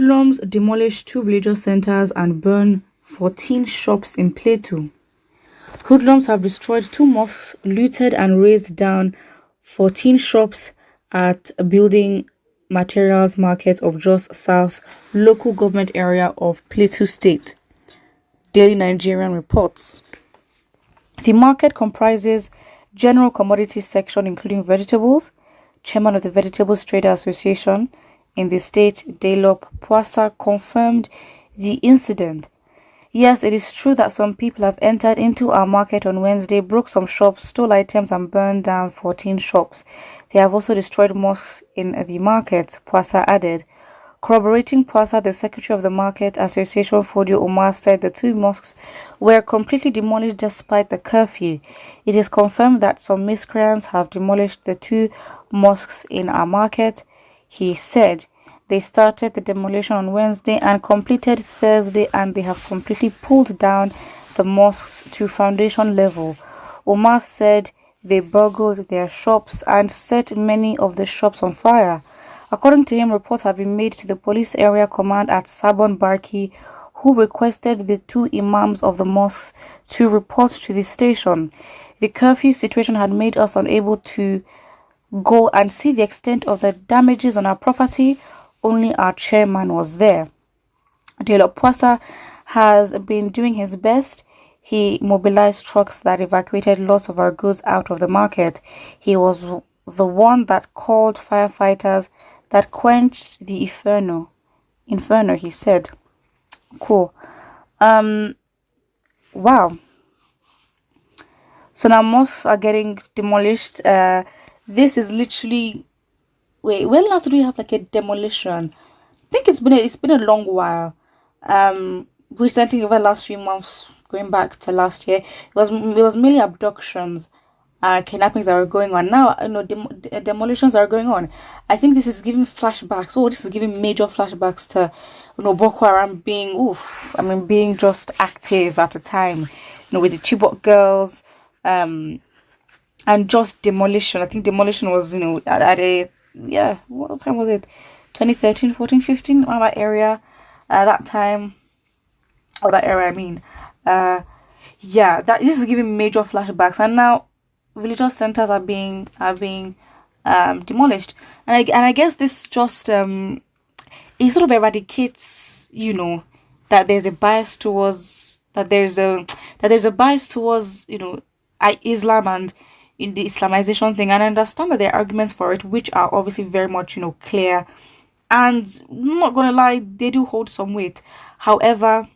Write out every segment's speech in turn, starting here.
Hoodlums demolish 2 religious centers and burn 14 shops in Plateau. Hoodlums have destroyed 2 mosques, looted and razed down 14 shops at a building materials market of Jos South local government area of Plateau State. Daily Nigerian reports. The market comprises general commodities section including vegetables. Chairman of the Vegetables Trader Association in the state, DLØMŞ, confirmed the incident. Yes, it is true that some people have entered into our market on Wednesday, broke some shops, stole items and burned down 14 shops. They have also destroyed mosques in the market, Pwasa added. Corroborating Pwasa, the secretary of the Market Association, Fodio Umar, said the 2 mosques were completely demolished despite the curfew. It is confirmed that some miscreants have demolished the 2 mosques in our market. He said they started the demolition on Wednesday and completed Thursday, and they have completely pulled down the mosques to foundation level. Umar said they burgled their shops and set many of the shops on fire. According to him, reports have been made to the police area command at Sabon Barki, who requested the 2 imams of the mosques to report to the station. The curfew situation had made us unable to go and see the extent of the damages on our property. Only our chairman was there. DLØMŞ has been doing his best. He mobilized trucks that evacuated lots of our goods out of the market. He was the one that called firefighters that quenched the inferno, he said. Cool. Wow. So now mosques are getting demolished. This is literally... Wait, when last did we have like a demolition? I think it's been a long while. Recently, over the last few months, going back to last year, it was mainly abductions, kidnappings that were going on. Now, demolitions are going on. I think this is giving flashbacks. Oh, this is giving major flashbacks to, Boko Haram being just active at the time. With the Chibok girls, and just demolition. I think demolition was, at a... Yeah, what time was it? 2013, 14, 15, around that area. That time, or that era, I mean. This is giving major flashbacks, and now religious centers are being demolished, and I guess this just it sort of eradicates, that there's a bias towards Islam and in the Islamization thing, and I understand that there are arguments for it, which are obviously very much, clear, and I'm not gonna lie, they do hold some weight. However,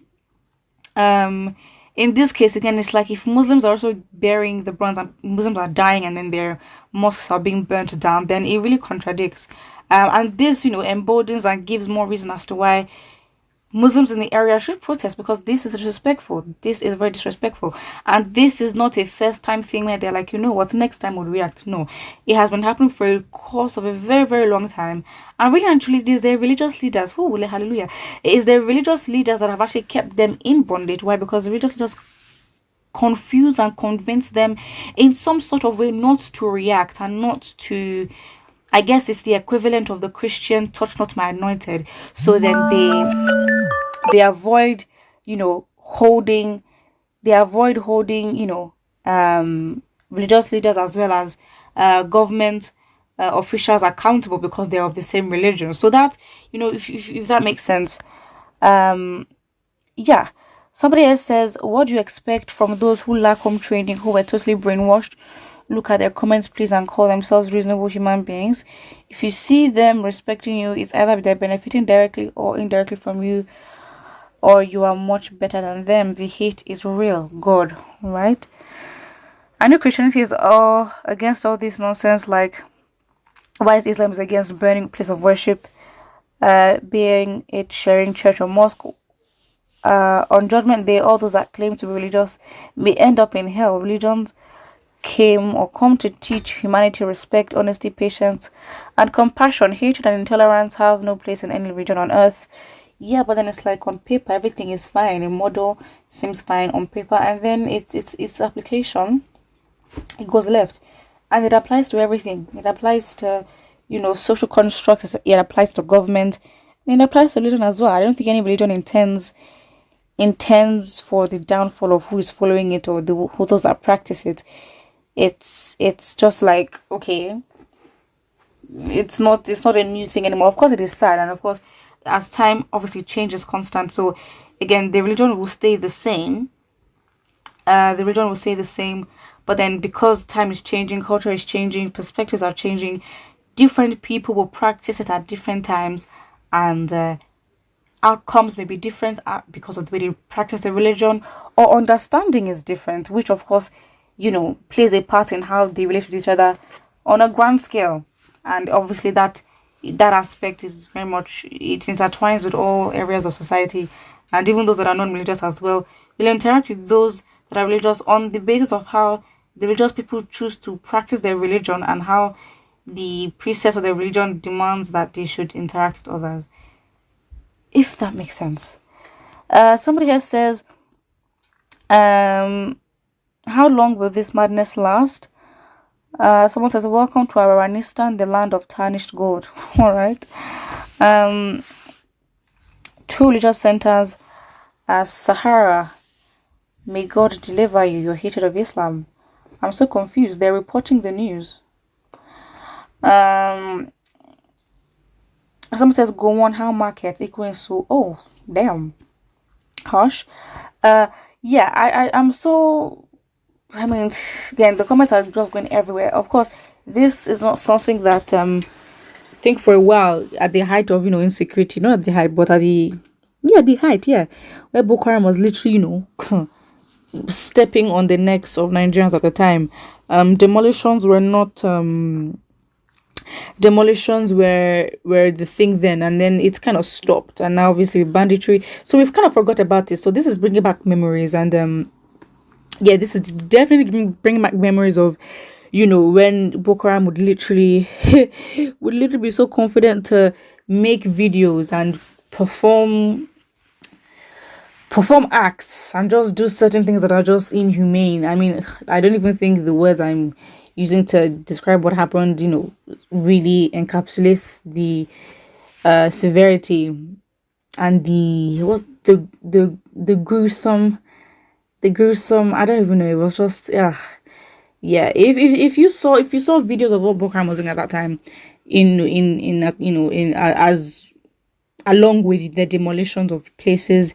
in this case, again, it's like if Muslims are also bearing the brunt and Muslims are dying and then their mosques are being burnt down, then it really contradicts. And this, emboldens and gives more reason as to why Muslims in the area should protest, because this is disrespectful. This is very disrespectful. And this is not a first time thing where they're like, what, next time we'll react. No, it has been happening for a course of a very, very long time. And really and truly, it is their religious leaders, hallelujah. It is their religious leaders that have actually kept them in bondage. Why? Because the religious leaders confuse and convince them in some sort of way not to react and not to... I guess it's the equivalent of the Christian touch not my anointed. So then they avoid, holding, religious leaders as well as government officials accountable because they're of the same religion. So that, if that makes sense. Yeah. Somebody else says, what do you expect from those who lack home training, who were totally brainwashed? Look at their comments, please, and call themselves reasonable human beings. If you see them respecting you, it's either they're benefiting directly or indirectly from you, or you are much better than them. The hate is real. God, right? I know Christianity is all against all this nonsense, like why Islam is against burning place of worship, being it sharing church or mosque. On Judgment Day, all those that claim to be religious may end up in hell. Religions come to teach humanity respect, honesty, patience, and compassion. Hatred and intolerance have no place in any religion on earth. Yeah, but then it's like on paper everything is fine. A model seems fine on paper, and then its application, it goes left, and it applies to everything. It applies to social constructs. It applies to government. It applies to religion as well. I don't think any religion intends for the downfall of who is following it or who those that practice it. It's just like, okay, it's not a new thing anymore. Of course it is sad, and of course as time obviously change is constant. So again, the religion will stay the same. But then because time is changing, culture is changing, perspectives are changing, different people will practice it at different times, and outcomes may be different because of the way they practice the religion, or understanding is different, which of course, plays a part in how they relate with each other on a grand scale. And obviously that aspect is very much, it intertwines with all areas of society, and even those that are non-religious as well will interact with those that are religious on the basis of how the religious people choose to practice their religion, and how the precepts of their religion demands that they should interact with others, if that makes sense. Somebody here says, how long will this madness last? Someone says, welcome to Aranistan, the land of tarnished gold. All right. 2 religious centers as Sahara. May God deliver you, your hatred of Islam. I'm so confused. They're reporting the news. Someone says, go on, how market equaling so. Oh, damn. Harsh. Yeah, I'm so, I mean, again, the comments are just going everywhere. Of course, this is not something that I think for a while, at the height of insecurity, not at the height, but at the height, where Boko Haram was literally stepping on the necks of Nigerians at the time. Demolitions were not demolitions were the thing then, and then it kind of stopped, and now obviously banditry, so we've kind of forgot about it. So this is bringing back memories, and this is definitely bringing back memories of when Boko Haram would literally be so confident to make videos and perform acts and just do certain things that are just inhumane. I mean, I don't even think the words I'm using to describe what happened, really encapsulates the severity and the gruesome. I don't even know. It was just If you saw videos of what Boko Haram was doing at that time, as along with the demolitions of places,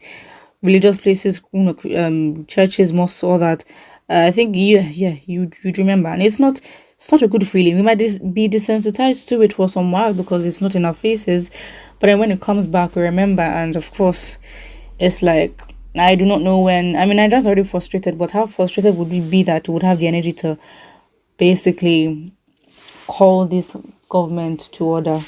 religious places, churches, mosques, all that. I think you'd remember, and it's not a good feeling. We might be desensitized to it for some while because it's not in our faces, but then when it comes back, we remember, and of course, it's like, I do not know when. I mean, Nigerians are already frustrated, but how frustrated would we be that we would have the energy to basically call this government to order?